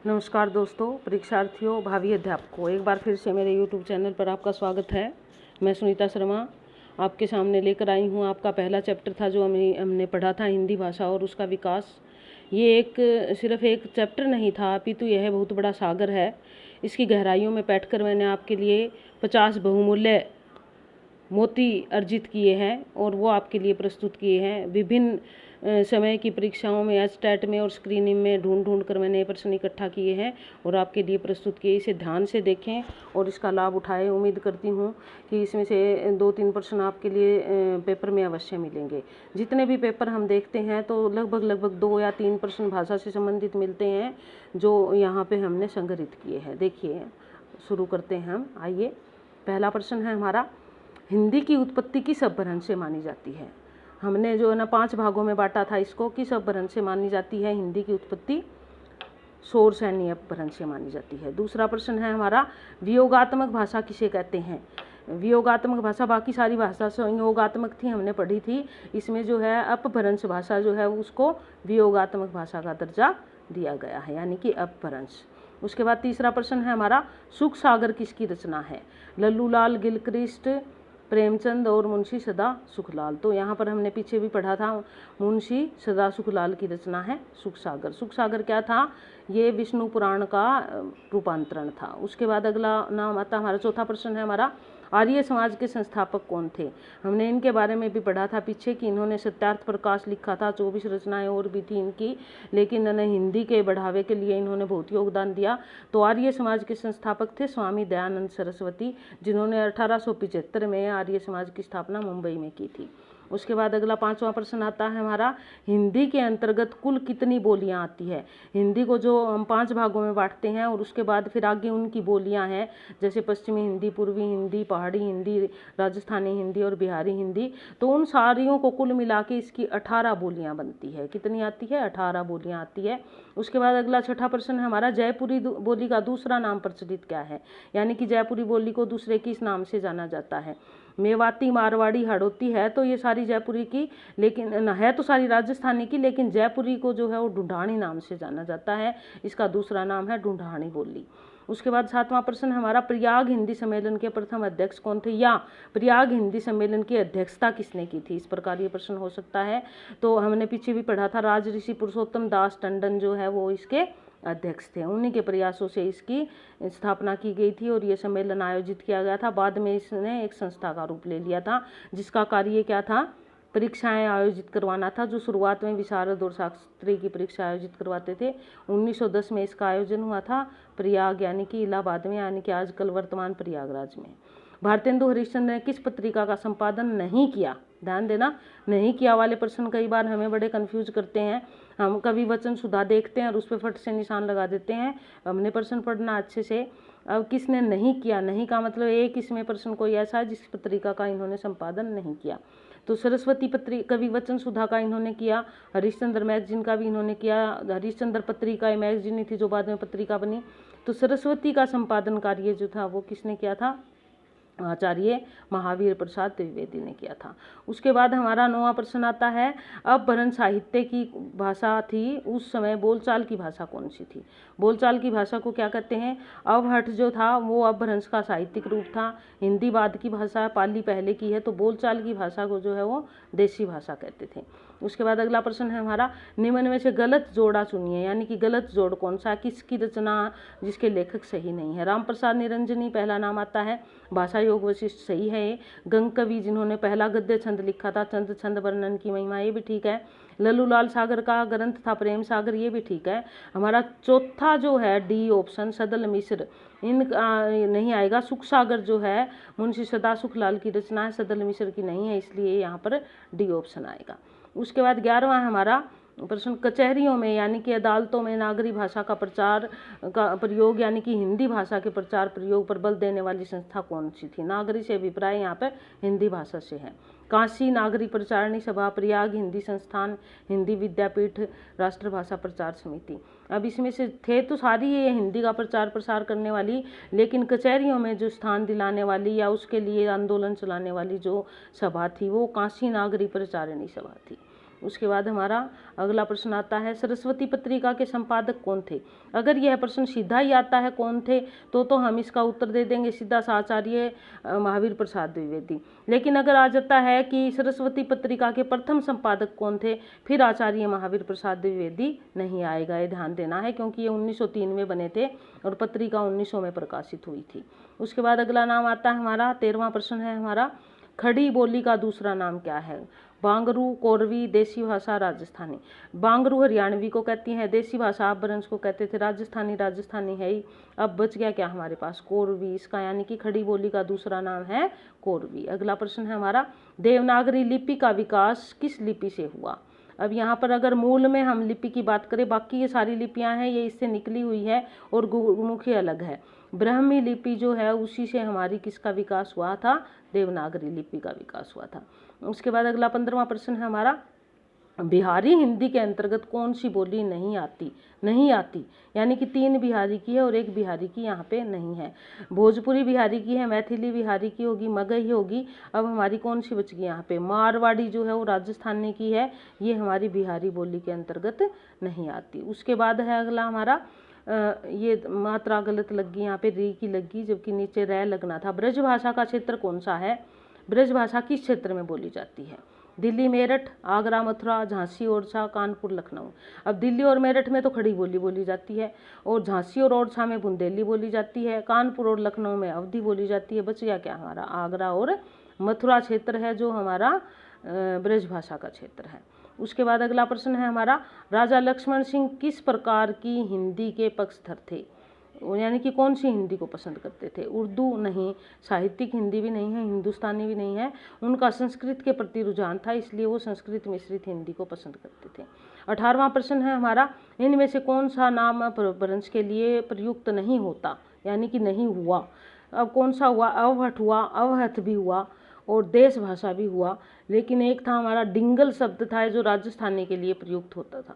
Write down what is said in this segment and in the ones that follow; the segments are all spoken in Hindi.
नमस्कार दोस्तों, परीक्षार्थियों, भावी अध्यापकों, एक बार फिर से मेरे YouTube चैनल पर आपका स्वागत है। मैं सुनीता शर्मा आपके सामने लेकर आई हूँ। आपका पहला चैप्टर था जो हमने पढ़ा था, हिंदी भाषा और उसका विकास। ये सिर्फ एक चैप्टर नहीं था, अपितु यह बहुत बड़ा सागर है। इसकी गहराइयों में बैठकर मैंने आपके लिए 50 बहुमूल्य मोती अर्जित किए हैं और वो आपके लिए प्रस्तुत किए हैं। विभिन्न समय की परीक्षाओं में, एचटेट में और स्क्रीनिंग में ढूंढ कर मैंने ये प्रश्न इकट्ठा किए हैं और आपके लिए प्रस्तुत किए। इसे ध्यान से देखें और इसका लाभ उठाएं। उम्मीद करती हूँ कि इसमें से 2-3 प्रश्न आपके लिए पेपर में अवश्य मिलेंगे। जितने भी पेपर हम देखते हैं तो लगभग 2 या 3 प्रश्न भाषा से संबंधित मिलते हैं जो यहाँ पे हमने संग्रहित किए हैं। देखिए, शुरू करते हैं हम। आइए, पहला प्रश्न है हमारा, हिंदी की उत्पत्ति किस अपभ्रंश से मानी जाती है। हमने जो है ना 5 भागों में बांटा था इसको। किस अपभ्रंश से मानी जाती है हिंदी की उत्पत्ति? शोर सैनी अपभ्रंश से मानी जाती है। दूसरा प्रश्न है हमारा, वियोगात्मक भाषा किसे कहते हैं। वियोगात्मक भाषा, बाकी सारी भाषा संयोगात्मक थी, हमने पढ़ी थी। इसमें जो है अपभ्रंश भाषा जो है उसको वियोगात्मक भाषा का दर्जा दिया गया है, यानी कि अपभ्रंश। उसके बाद तीसरा प्रश्न है हमारा, सुख सागर किसकी रचना है। लल्लूलाल, गिलक्रिस्ट, प्रेमचंद और मुंशी सदा सुखलाल। तो यहाँ पर हमने पीछे भी पढ़ा था, मुंशी सदा सुखलाल की रचना है सुख सागर। सुख सागर क्या था? ये विष्णु पुराण का रूपांतरण था। उसके बाद अगला नाम आता हमारा, चौथा प्रश्न है हमारा, आर्य समाज के संस्थापक कौन थे। हमने इनके बारे में भी पढ़ा था पीछे कि इन्होंने सत्यार्थ प्रकाश लिखा था। 24 रचनाएं और भी थी इनकी, लेकिन इन्होंने हिंदी के बढ़ावे के लिए इन्होंने बहुत योगदान दिया। तो आर्य समाज के संस्थापक थे स्वामी दयानंद सरस्वती, जिन्होंने 1875 में आर्य समाज की स्थापना मुंबई में की थी। उसके बाद अगला 5वां प्रश्न आता है हमारा, हिंदी के अंतर्गत कुल कितनी बोलियां आती है। हिंदी को जो हम 5 भागों में बांटते हैं और उसके बाद फिर आगे उनकी बोलियां हैं, जैसे पश्चिमी हिंदी, पूर्वी हिंदी, पहाड़ी हिंदी, राजस्थानी हिंदी और बिहारी हिंदी। तो उन सारियों को कुल मिला के इसकी 18 बोलियां बनती है। कितनी आती है? 18 बोलियां आती है। उसके बाद अगला 6ठा प्रश्न है हमारा, जयपुरी बोली का दूसरा नाम प्रचलित क्या है, यानी कि जयपुरी बोली को दूसरे किस नाम से जाना जाता है। मेवाती, मारवाड़ी, हड़ौती है तो ये सारी जयपुरी की, लेकिन है तो सारी राजस्थानी की, लेकिन जयपुरी को जो है वो ढूंढानी नाम से जाना जाता है। इसका दूसरा नाम है ढूंढानी बोली। उसके बाद 7वां प्रश्न हमारा, प्रयाग हिंदी सम्मेलन के प्रथम अध्यक्ष कौन थे, या प्रयाग हिंदी सम्मेलन की अध्यक्षता किसने की थी। इस प्रकार ये प्रश्न हो सकता है। तो हमने पीछे भी पढ़ा था, राजऋषि पुरुषोत्तम दास टंडन जो है वो इसके अध्यक्ष थे। उन्हीं के प्रयासों से इसकी स्थापना की गई थी और ये सम्मेलन आयोजित किया गया था। बाद में इसने एक संस्था का रूप ले लिया था, जिसका कार्य क्या था? परीक्षाएं आयोजित करवाना था। जो शुरुआत में विशारद और शास्त्री की परीक्षा आयोजित करवाते थे। 1910 में इसका आयोजन हुआ था प्रयाग, यानी कि इलाहाबाद में, यानी कि आजकल वर्तमान प्रयागराज में। भारतेंदु हरिश्चंद्र ने किस पत्रिका का संपादन नहीं किया। ध्यान देना, नहीं किया वाले प्रश्न कई बार हमें बड़े कंफ्यूज करते हैं। हम कभी वचन सुधा देखते हैं और उस पर फट से निशान लगा देते हैं। हमने प्रश्न पढ़ना अच्छे से। अब किसने नहीं किया, नहीं का मतलब एक इसमें प्रश्न कोई ऐसा है जिस पत्रिका का इन्होंने संपादन नहीं किया। तो सरस्वती कवि वचन सुधा का इन्होंने किया। हरिश्चंद्र मैगजीन का भी इन्होंने किया। हरिश्चंद्र पत्रिका मैगजीन ही थी जो बाद में पत्रिका बनी। तो सरस्वती का संपादन कार्य जो था वो किसने किया था? आचार्य महावीर प्रसाद द्विवेदी ने किया था। उसके बाद हमारा 9वां प्रश्न आता है, अपभ्रंश साहित्य की भाषा थी उस समय बोलचाल की भाषा कौन सी थी। बोलचाल की भाषा को क्या कहते हैं? अवहठ जो था वो अपभ्रंश का साहित्यिक रूप था। हिंदी बाद की भाषा, पाली पहले की है, तो बोलचाल की भाषा को जो है वो देसी भाषा कहते थे। उसके बाद अगला प्रश्न है हमारा, निम्न में से गलत जोड़ा चुनिए, यानी कि गलत जोड़ कौन सा, किसकी रचना जिसके लेखक सही नहीं है। राम प्रसाद निरंजनी पहला नाम आता है। भाषा योग वशिष्ठ सही है। गंग कवि जिन्होंने पहला गद्य छंद लिखा था, चंद छंद वर्णन की महिमा, ये भी ठीक है। लल्लूलाल सागर का ग्रंथ था प्रेम सागर, ये भी ठीक है। हमारा चौथा जो है डी ऑप्शन, सदल मिश्र, इन नहीं आएगा। सुख सागर जो है मुंशी सदा सुखलाल की रचना है, सदल मिश्र की नहीं है, इसलिए यहाँ पर डी ऑप्शन आएगा। उसके बाद 11वां हमारा प्रश्न, कचहरियों में यानी कि अदालतों में नागरी भाषा का प्रचार का प्रयोग, यानी कि हिंदी भाषा के प्रचार प्रयोग पर बल देने वाली संस्था कौन सी थी। नागरी से अभिप्राय यहाँ पर हिंदी भाषा से है। काशी नागरी प्रचारणी सभा, प्रयाग हिंदी संस्थान, हिंदी विद्यापीठ, राष्ट्रभाषा प्रचार समिति। अब इसमें से थे तो सारी ये हिंदी का प्रचार प्रसार करने वाली, लेकिन कचहरियों में जो स्थान दिलाने वाली या उसके लिए आंदोलन चलाने वाली जो सभा थी वो काशी नागरी प्रचारिणी सभा थी। उसके बाद हमारा अगला प्रश्न आता है, सरस्वती पत्रिका के संपादक कौन थे। अगर यह प्रश्न सीधा ही आता है कौन थे तो हम इसका उत्तर दे देंगे सीधा सा आचार्य महावीर प्रसाद द्विवेदी। लेकिन अगर आ जाता है कि सरस्वती पत्रिका के प्रथम संपादक कौन थे, फिर आचार्य महावीर प्रसाद द्विवेदी नहीं आएगा। ये ध्यान देना है, क्योंकि ये 1903 में बने थे और पत्रिका 1900 में प्रकाशित हुई थी। उसके बाद अगला नाम आता है हमारा, 13वां प्रश्न है हमारा, खड़ी बोली का दूसरा नाम क्या है। बांगरू, कोरवी, देसी भाषा, राजस्थानी। बांगरू हरियाणवी को कहती हैं, देसी भाषा आप बरंस को कहते थे, राजस्थानी है ही। अब बच गया क्या हमारे पास, कोरवी। इसका यानी कि खड़ी बोली का दूसरा नाम है कोरवी। अगला प्रश्न है हमारा, देवनागरी लिपि का विकास किस लिपि से हुआ। अब यहाँ पर अगर मूल में हम लिपि की बात करें, बाकी ये सारी लिपियाँ हैं ये इससे निकली हुई है और गुरुमुखी अलग है। ब्राह्मी लिपि जो है उसी से हमारी किसका विकास हुआ था, देवनागरी लिपि का विकास हुआ था। उसके बाद अगला 15वां प्रश्न है हमारा, बिहारी हिंदी के अंतर्गत कौन सी बोली नहीं आती, यानी कि 3 बिहारी की है और 1 बिहारी की यहाँ पे नहीं है। भोजपुरी बिहारी की है, मैथिली बिहारी की होगी, मगही होगी। अब हमारी कौन सी बच गई यहाँ पे, मारवाड़ी जो है वो राजस्थानी की है, ये हमारी बिहारी बोली के अंतर्गत नहीं आती। उसके बाद है अगला हमारा, ये मात्रा गलत लग गई यहाँ पे, री की लग गई जबकि नीचे रै लगना था। ब्रज भाषा का क्षेत्र कौन सा है, ब्रज भाषा किस क्षेत्र में बोली जाती है। दिल्ली, मेरठ, आगरा, मथुरा, झांसी, ओरछा, कानपुर, लखनऊ। अब दिल्ली और मेरठ में तो खड़ी बोली बोली जाती है और झांसी और ओरछा में बुंदेली बोली जाती है, कानपुर और लखनऊ में अवधी बोली जाती है। बच गया क्या हमारा, आगरा और मथुरा क्षेत्र है जो हमारा ब्रज भाषा का क्षेत्र है। उसके बाद अगला प्रश्न है हमारा, राजा लक्ष्मण सिंह किस प्रकार की हिंदी के पक्षधर थे, यानी कि कौन सी हिंदी को पसंद करते थे। उर्दू नहीं, साहित्यिक हिंदी भी नहीं है, हिंदुस्तानी भी नहीं है। उनका संस्कृत के प्रति रुझान था, इसलिए वो संस्कृत मिश्रित हिंदी को पसंद करते थे। 18वां प्रश्न है हमारा, इनमें से कौन सा नाम अपभ्रंश के लिए प्रयुक्त नहीं होता, यानी कि नहीं हुआ। अब कौन सा हुआ, अवहठ हुआ, अवहथ भी हुआ और देश भाषा भी हुआ, लेकिन एक था हमारा डिंगल शब्द था जो राजस्थानी के लिए प्रयुक्त होता था।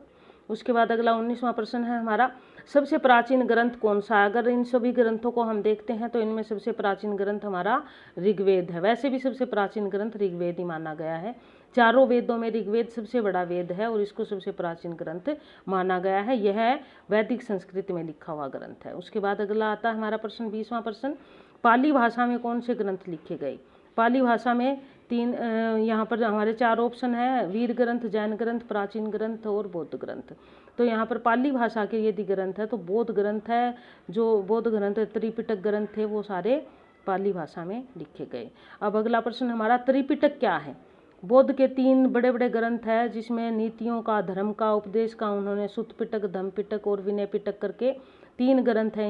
उसके बाद अगला 19वां प्रश्न है हमारा, सबसे प्राचीन ग्रंथ कौन सा है। अगर इन सभी ग्रंथों को हम देखते हैं तो इनमें सबसे प्राचीन ग्रंथ हमारा ऋग्वेद है। वैसे भी सबसे प्राचीन ग्रंथ ऋग्वेद ही माना गया है। चारों वेदों में ऋग्वेद सबसे बड़ा वेद है और इसको सबसे प्राचीन ग्रंथ माना गया है। यह वैदिक संस्कृत में लिखा हुआ ग्रंथ है। उसके बाद अगला आता है हमारा प्रश्न 20वां प्रश्न, पाली भाषा में कौन से ग्रंथ लिखे गए। पाली भाषा में यहाँ पर हमारे 4 ऑप्शन है, वीर ग्रंथ, जैन ग्रंथ, प्राचीन ग्रंथ और बौद्ध ग्रंथ। तो यहाँ पर पाली भाषा के यदि ग्रंथ है तो बौद्ध ग्रंथ है, जो बौद्ध ग्रंथ त्रिपिटक ग्रंथ थे वो सारे पाली भाषा में लिखे गए। अब अगला प्रश्न हमारा, त्रिपिटक क्या है। बौद्ध के 3 बड़े बड़े ग्रंथ है जिसमें नीतियों का, धर्म का, उपदेश का उन्होंने सुत्त पिटक, धम्म पिटक और विनय पिटक करके 3 ग्रंथ हैं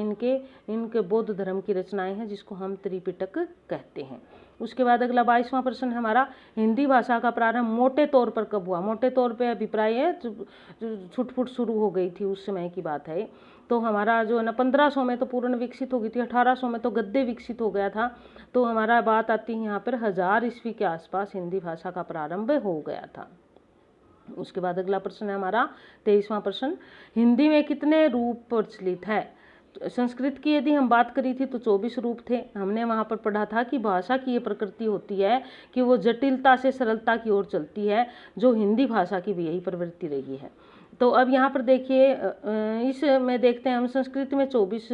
इनके बौद्ध धर्म की रचनाएं हैं जिसको हम त्रिपिटक कहते हैं। उसके बाद अगला 22वां प्रश्न है हमारा, हिंदी भाषा का प्रारंभ मोटे तौर पर कब हुआ। मोटे तौर पे अभिप्राय है छुटपुट शुरू हो गई थी उस समय की बात है। तो हमारा जो है ना 1500 में तो पूर्ण विकसित हो गई थी, 1800 में तो गद्य विकसित हो गया था। तो हमारा बात आती है यहाँ पर 1000 ईस्वी के आसपास हिंदी भाषा का प्रारंभ हो गया था। उसके बाद अगला प्रश्न है हमारा 23वां प्रश्न, हिंदी में कितने रूप प्रचलित है। संस्कृत की यदि हम बात करी थी तो 24 रूप थे। हमने वहाँ पर पढ़ा था कि भाषा की ये प्रकृति होती है कि वो जटिलता से सरलता की ओर चलती है, जो हिंदी भाषा की भी यही प्रवृत्ति रही है। तो अब यहाँ पर देखिए, इसमें देखते हैं हम संस्कृत में 24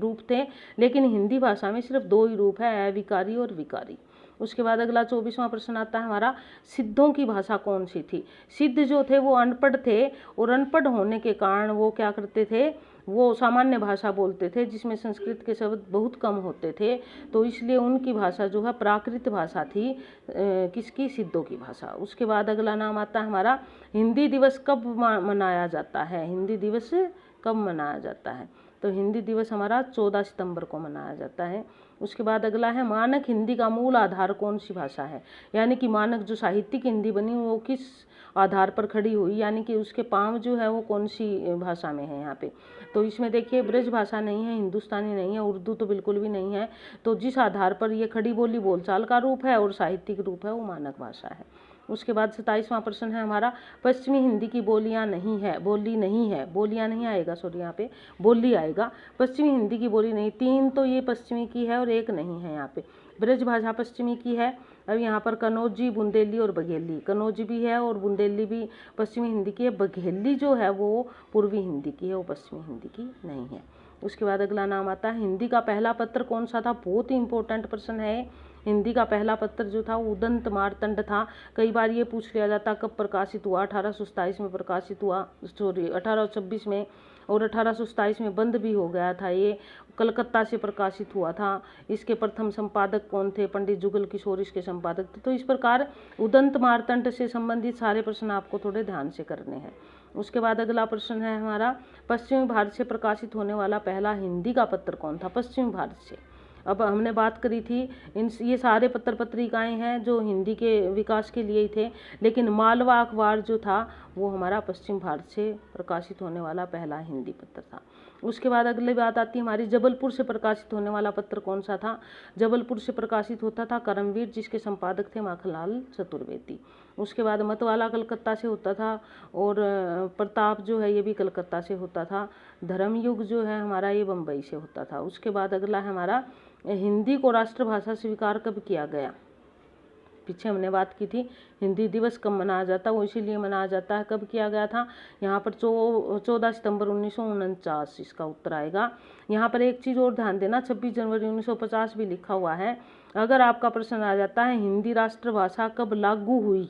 रूप थे, लेकिन हिंदी भाषा में सिर्फ 2 ही रूप है, अविकारी और विकारी। उसके बाद अगला 24वां प्रश्न आता है हमारा, सिद्धों की भाषा कौन सी थी। सिद्ध जो थे वो अनपढ़ थे और अनपढ़ होने के कारण वो क्या करते थे, वो सामान्य भाषा बोलते थे जिसमें संस्कृत के शब्द बहुत कम होते थे। तो इसलिए उनकी भाषा जो है प्राकृत भाषा थी, किसकी, सिद्धों की भाषा। उसके बाद अगला नाम आता है हमारा, हिंदी दिवस कब मनाया जाता है। हिंदी दिवस कब मनाया जाता है, तो हिंदी दिवस हमारा 14 सितंबर को मनाया जाता है। उसके बाद अगला है, मानक हिंदी का मूल आधार कौन सी भाषा है, यानी कि मानक जो साहित्यिक हिंदी बनी वो किस आधार पर खड़ी हुई, यानी कि उसके पाँव जो है वो कौन सी भाषा में है यहाँ पे। तो इसमें देखिए ब्रज भाषा नहीं है, हिंदुस्तानी नहीं है, उर्दू तो बिल्कुल भी नहीं है। तो जिस आधार पर ये खड़ी बोली बोलचाल का रूप है और साहित्यिक रूप है वो मानक भाषा है। उसके बाद 27वां प्रश्न है हमारा, पश्चिमी हिंदी की बोलियां नहीं है, बोली नहीं है, बोलियां नहीं आएगा, सॉरी यहाँ पे बोली आएगा। पश्चिमी हिंदी की बोली नहीं, 3 तो ये पश्चिमी की है और 1 नहीं है यहाँ पे। ब्रज भाषा पश्चिमी की है, अब यहाँ पर कनौजी, बुंदेली और बघेली, कनौजी भी है और बुंदेली भी पश्चिमी हिंदी की है। बघेली जो है वो पूर्वी हिंदी की है, वो पश्चिमी हिंदी की नहीं है। उसके बाद अगला नाम आता है हिंदी का पहला पत्र कौन सा था। बहुत ही इंपॉर्टेंट प्रश्न है। हिंदी का पहला पत्र जो था वो उदंत मार्तंड था। कई बार ये पूछ लिया जाता कब प्रकाशित हुआ। 1827 में प्रकाशित हुआ, 1826 में, और 1827 में बंद भी हो गया था। ये कलकत्ता से प्रकाशित हुआ था। इसके प्रथम संपादक कौन थे, पंडित जुगल किशोर इसके संपादक थे। तो इस प्रकार उदंत मार्तंड से संबंधित सारे प्रश्न आपको थोड़े ध्यान से करने हैं। उसके बाद अगला प्रश्न है हमारा, पश्चिमी भारत से प्रकाशित होने वाला पहला हिंदी का पत्र कौन था। पश्चिमी भारत से, अब हमने बात करी थी ये सारे पत्र पत्रिकाएं हैं जो हिंदी के विकास के लिए ही थे, लेकिन मालवा अखबार जो था वो हमारा पश्चिम भारत से प्रकाशित होने वाला पहला हिंदी पत्र था। उसके बाद अगली बात आती है हमारी, जबलपुर से प्रकाशित होने वाला पत्र कौन सा था। जबलपुर से प्रकाशित होता था करमवीर, जिसके संपादक थे माखनलाल चतुर्वेदी। उसके बाद मतवाला कलकत्ता से होता था, और प्रताप जो है ये भी कलकत्ता से होता था। धर्मयुग जो है हमारा ये बम्बई से होता था। उसके बाद अगला है हमारा, हिंदी को राष्ट्रभाषा स्वीकार कब किया गया। पीछे हमने बात की थी हिंदी दिवस कब मनाया जाता है, वो इसीलिए मनाया जाता है। कब किया गया था, यहाँ पर 14 सितंबर 1949 इसका उत्तर आएगा। यहाँ पर एक चीज़ और ध्यान देना, 26 जनवरी 1950 भी लिखा हुआ है। अगर आपका प्रश्न आ जाता है हिंदी राष्ट्रभाषा कब लागू हुई,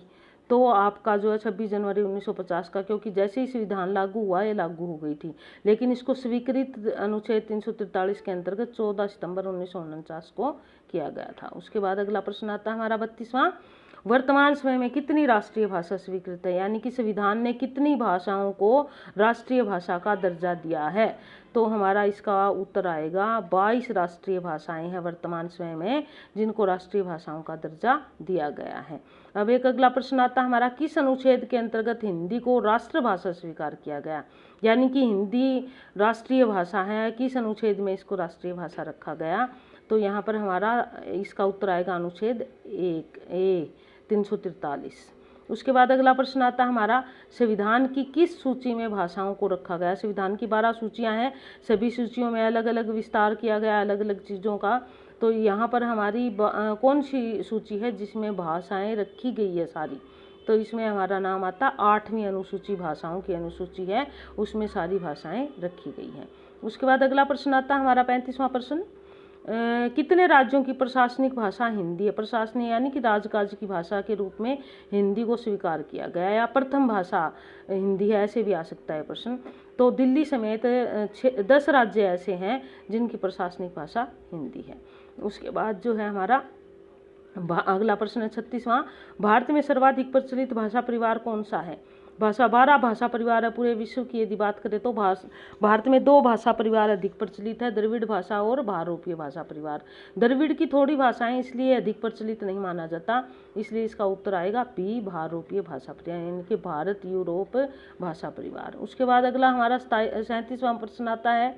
तो आपका जो है 26 जनवरी 1950 का, क्योंकि जैसे ही संविधान लागू हुआ ये लागू हो गई थी, लेकिन इसको स्वीकृत अनुच्छेद 343 के अंतर्गत 14 सितंबर 1949 को किया गया था। उसके बाद अगला प्रश्न आता है हमारा 32वां, वर्तमान समय में कितनी राष्ट्रीय भाषा स्वीकृत है, यानी कि संविधान ने कितनी भाषाओं को राष्ट्रीय भाषा का दर्जा दिया है। तो हमारा इसका उत्तर आएगा 22 राष्ट्रीय भाषाएं हैं वर्तमान समय में जिनको राष्ट्रीय भाषाओं का दर्जा दिया गया है। अब एक अगला प्रश्न आता है हमारा, किस अनुच्छेद के अंतर्गत हिंदी को राष्ट्रभाषा स्वीकार किया गया, यानी कि हिंदी राष्ट्रीय भाषा है, किस अनुच्छेद में इसको राष्ट्रीय भाषा रखा गया। तो यहाँ पर हमारा इसका उत्तर आएगा अनुच्छेद 343। उसके बाद अगला प्रश्न आता है हमारा, संविधान की किस सूची में भाषाओं को रखा गया। संविधान की 12 सूचियां हैं, सभी सूचियों में अलग अलग विस्तार किया गया अलग अलग चीज़ों का। तो यहाँ पर हमारी कौन सी सूची है जिसमें भाषाएं रखी गई है सारी, तो इसमें हमारा नाम आता 8वीं अनुसूची, भाषाओं की अनुसूची है, उसमें सारी भाषाएं रखी गई हैं। उसके बाद अगला प्रश्न आता है हमारा 35वां प्रश्न, कितने राज्यों की प्रशासनिक भाषा हिंदी है। प्रशासनिक यानी कि राजकाज की भाषा के रूप में हिंदी को स्वीकार किया गया, या प्रथम भाषा हिंदी है, ऐसे भी आ सकता है प्रश्न। तो दिल्ली समेत 10 राज्य ऐसे हैं जिनकी प्रशासनिक भाषा हिंदी है। उसके बाद जो है हमारा अगला प्रश्न है 36वां, भारत में सर्वाधिक प्रचलित भाषा परिवार कौन सा है। 12 भाषा परिवार है पूरे विश्व की। यदि बात करें तो भारत में 2 भाषा परिवार अधिक प्रचलित है, द्रविड़ भाषा और भारोपीय भाषा परिवार। द्रविड़ की थोड़ी भाषाएं इसलिए अधिक प्रचलित नहीं माना जाता, इसलिए इसका उत्तर आएगा पी, भारोपीय भाषा परिवार, यानी कि भारत यूरोप भाषा परिवार। उसके बाद अगला हमारा 37वां प्रश्न आता है,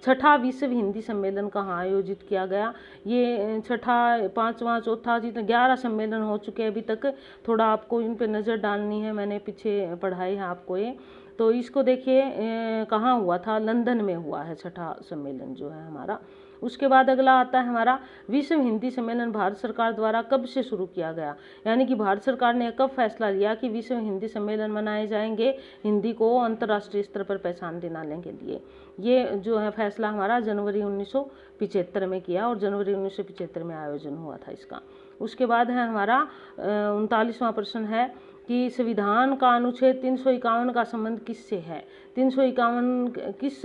छठा विश्व हिंदी सम्मेलन कहाँ आयोजित किया गया। ये छठा, 5वां, चौथा, जितने 11 सम्मेलन हो चुके हैं अभी तक। थोड़ा आपको इन पे नज़र डालनी है, मैंने पीछे पढ़ाई है आपको ये। तो इसको देखिए कहाँ हुआ था, लंदन में हुआ है छठा सम्मेलन जो है हमारा। उसके बाद अगला आता है हमारा, विश्व हिंदी सम्मेलन भारत सरकार द्वारा कब से शुरू किया गया, यानी कि भारत सरकार ने कब फैसला लिया कि विश्व हिंदी सम्मेलन मनाए जाएंगे हिंदी को अंतर्राष्ट्रीय स्तर पर पहचान दिलाने के लिए। ये जो है फैसला हमारा जनवरी 1975 में किया, और जनवरी 1975 में आयोजन हुआ था इसका। उसके बाद है हमारा 39वां प्रश्न है कि संविधान का अनुच्छेद 351 का संबंध किससे है। 351 किस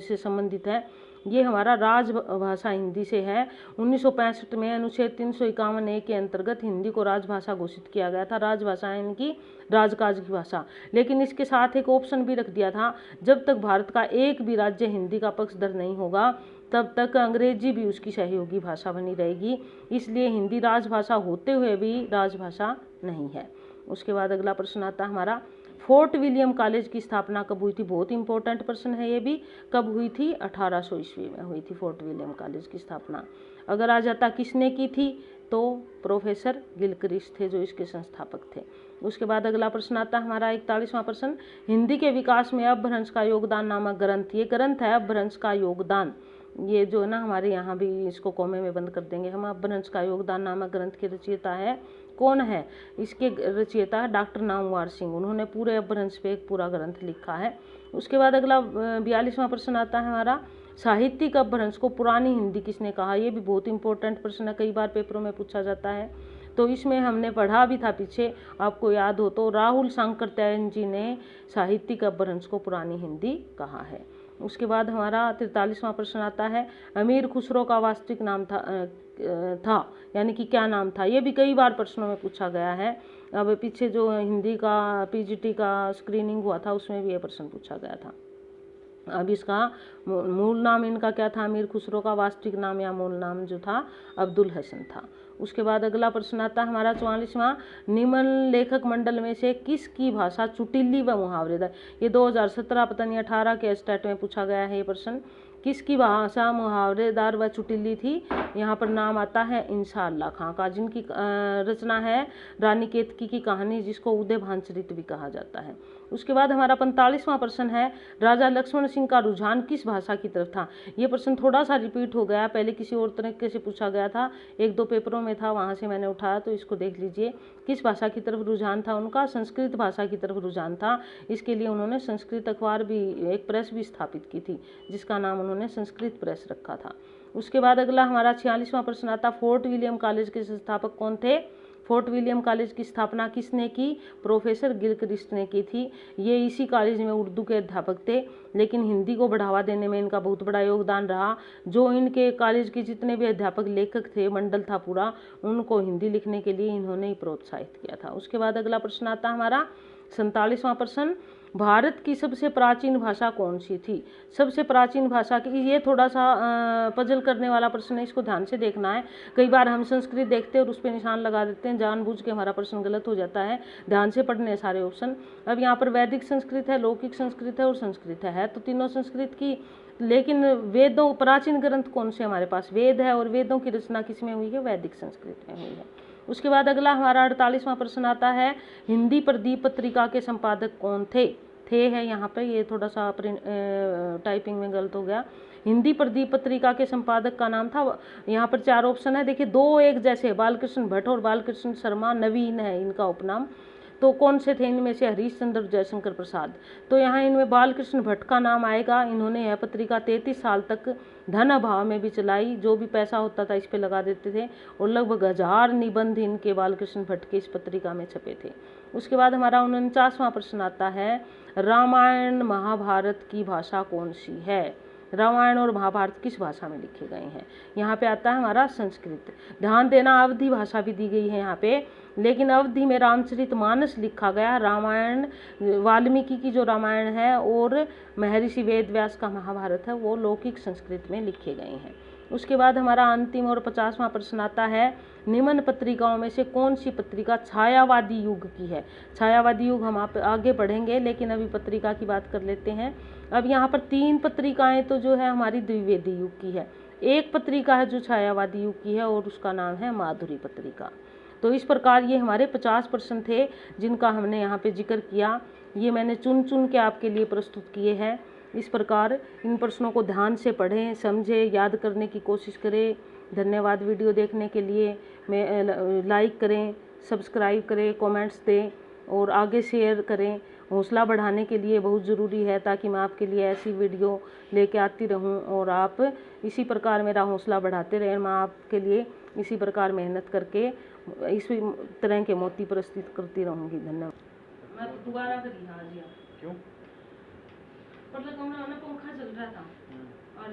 से संबंधित है, ये हमारा राजभाषा हिंदी से है। 1965 में अनुच्छेद 351A के अंतर्गत हिंदी को राजभाषा घोषित किया गया था। राजभाषा यानी कि राजकाज की भाषा, लेकिन इसके साथ एक ऑप्शन भी रख दिया था, जब तक भारत का एक भी राज्य हिंदी का पक्षधर नहीं होगा तब तक अंग्रेजी भी उसकी सहयोगी भाषा बनी रहेगी, इसलिए हिंदी राजभाषा होते हुए भी राजभाषा नहीं है। उसके बाद अगला प्रश्न आता है हमारा, फोर्ट विलियम कॉलेज की स्थापना कब हुई थी। बहुत इंपॉर्टेंट प्रश्न है ये भी, कब हुई थी, 1800 ईस्वी में हुई थी फोर्ट विलियम कॉलेज की स्थापना। अगर आ जाता किसने की थी, तो प्रोफेसर गिलक्रिस्ट थे जो इसके संस्थापक थे। उसके बाद अगला प्रश्न आता है हमारा 41वां प्रश्न, हिंदी के विकास में अपभ्रंश का योगदान नामक ग्रंथ, ये ग्रंथ है अपभ्रंश का योगदान, ये जो है ना हमारे यहाँ भी इसको कॉमे में बंद कर देंगे हम। अपभ्रंश का योगदान नामक ग्रंथ के रचयिता है कौन है? इसके रचयिता है डॉक्टर नामवर सिंह। उन्होंने पूरे अपभ्रंश पे एक पूरा ग्रंथ लिखा है। उसके बाद अगला 42वां प्रश्न आता है हमारा, साहित्यिक अपभ्रंश को पुरानी हिंदी किसने कहा? ये भी बहुत इंपॉर्टेंट प्रश्न है, कई बार पेपरों में पूछा जाता है। तो इसमें हमने पढ़ा भी था पीछे, आपको याद हो तो, राहुल सांकृत्यायन जी ने साहित्यिक अपभ्रंश को पुरानी हिंदी कहा है। उसके बाद हमारा 43वां प्रश्न आता है, अमीर खुसरो का वास्तविक नाम था यानी कि क्या नाम था? ये भी कई बार प्रश्नों में पूछा गया है। अब पीछे जो हिंदी का पीजीटी का स्क्रीनिंग हुआ था उसमें भी ये प्रश्न पूछा गया था। अब इसका मूल नाम इनका क्या था? अमीर खुसरो का वास्तविक नाम या मूल नाम जो था अब्दुल हसन था। उसके बाद अगला प्रश्न आता है हमारा 44वां, निम्न लेखक मंडल में से किसकी भाषा चुटिल्ली व मुहावरेदार? ये 2017 पता नहीं 18 के स्टेट में पूछा गया है ये प्रश्न। किसकी भाषा मुहावरेदार व चुटिल्ली थी? यहाँ पर नाम आता है इंशाअल्लाह खां का, जिनकी रचना है रानी केतकी की कहानी, जिसको उदय भानचरित भी कहा जाता है। उसके बाद हमारा 45वां प्रश्न है, राजा लक्ष्मण सिंह का रुझान किस भाषा की तरफ था? ये प्रश्न थोड़ा सा रिपीट हो गया, पहले किसी और तरीके से पूछा गया था, 1-2 पेपरों में था, वहाँ से मैंने उठाया, तो इसको देख लीजिए। किस भाषा की तरफ रुझान था उनका? संस्कृत भाषा की तरफ रुझान था। इसके लिए उन्होंने संस्कृत अखबार भी, एक प्रेस भी स्थापित की थी, जिसका नाम उन्होंने संस्कृत प्रेस रखा था। उसके बाद अगला हमारा 46वां प्रश्न आता, फोर्ट विलियम कॉलेज के संस्थापक कौन थे? फोर्ट विलियम कॉलेज की स्थापना किसने की? प्रोफेसर गिलक्रिस्ट ने की थी। ये इसी कॉलेज में उर्दू के अध्यापक थे, लेकिन हिंदी को बढ़ावा देने में इनका बहुत बड़ा योगदान रहा। जो इनके कॉलेज के जितने भी अध्यापक लेखक थे, मंडल था पूरा, उनको हिंदी लिखने के लिए इन्होंने ही प्रोत्साहित किया था। उसके बाद अगला प्रश्न आता हमारा 47वां प्रश्न, भारत की सबसे प्राचीन भाषा कौन सी थी? सबसे प्राचीन भाषा की, ये थोड़ा सा पजल करने वाला प्रश्न है, इसको ध्यान से देखना है। कई बार हम संस्कृत देखते हैं और उस पर निशान लगा देते हैं, जानबूझ के हमारा प्रश्न गलत हो जाता है। ध्यान से पढ़ने सारे ऑप्शन। अब यहाँ पर वैदिक संस्कृत है, लौकिक संस्कृत है और संस्कृत है तो तीनों संस्कृत की, लेकिन वेदों, प्राचीन ग्रंथ कौन से हमारे पास? वेद है, और वेदों की रचना किसमें हुई है? वैदिक संस्कृत में हुई है। उसके बाद अगला हमारा 48वां प्रश्न आता है, हिंदी प्रदीप पत्रिका के संपादक कौन थे? है यहाँ पे, ये थोड़ा सा टाइपिंग में गलत हो गया। हिंदी प्रदीप पत्रिका के संपादक का नाम था, यहाँ पर 4 ऑप्शन है, देखिए 2 एक जैसे, बालकृष्ण भट्ट और बालकृष्ण शर्मा, नवीन है इनका उपनाम। तो कौन से थे इनमें से? हरीश चंद्र जयशंकर प्रसाद। तो यहाँ इनमें बालकृष्ण भट्ट का नाम आएगा। इन्होंने यह पत्रिका 33 साल तक धन अभाव में भी चलाई, जो भी पैसा होता था इस पे लगा देते थे, और लगभग 1000 निबंध इनके बालकृष्ण भट्ट के इस पत्रिका में छपे थे। उसके बाद हमारा 49वां प्रश्न आता है, रामायण महाभारत की भाषा कौन सी है? रामायण और महाभारत किस भाषा में लिखे गए हैं? यहाँ पे आता है हमारा संस्कृत। ध्यान देना, अवधी भाषा भी दी गई है यहाँ पे, लेकिन अवधी में रामचरितमानस लिखा गया। रामायण वाल्मीकि की जो रामायण है और महर्षि वेद व्यास का महाभारत है, वो लौकिक संस्कृत में लिखे गए हैं। उसके बाद हमारा अंतिम और 50वां प्रश्न आता है, निम्न पत्रिकाओं में से कौन सी पत्रिका छायावादी युग की है? छायावादी युग हम आप आगे पढ़ेंगे, लेकिन अभी पत्रिका की बात कर लेते हैं। अब यहाँ पर 3 पत्रिकाएं तो जो है हमारी द्विवेदी युग की है, एक पत्रिका है जो छायावादी युग की है और उसका नाम है माधुरी पत्रिका। तो इस प्रकार ये हमारे 50 प्रश्न थे जिनका हमने यहाँ पे जिक्र किया। ये मैंने चुन चुन के आपके लिए प्रस्तुत किए हैं। इस प्रकार इन प्रश्नों को ध्यान से पढ़ें, समझें, याद करने की कोशिश करें। धन्यवाद वीडियो देखने के लिए। मैं लाइक करें, सब्सक्राइब करें, कमेंट्स दें और आगे शेयर करें। हौसला बढ़ाने के लिए बहुत ज़रूरी है, ताकि मैं आपके लिए ऐसी वीडियो लेके आती रहूं और आप इसी प्रकार मेरा हौसला बढ़ाते रहें। मैं आपके लिए इसी प्रकार मेहनत करके इसी तरह के मोती प्रस्तुत करती रहूँगी। धन्यवाद। मैं तो दोबारा करी आज यार, क्यों? मतलब पंखा चल रहा था और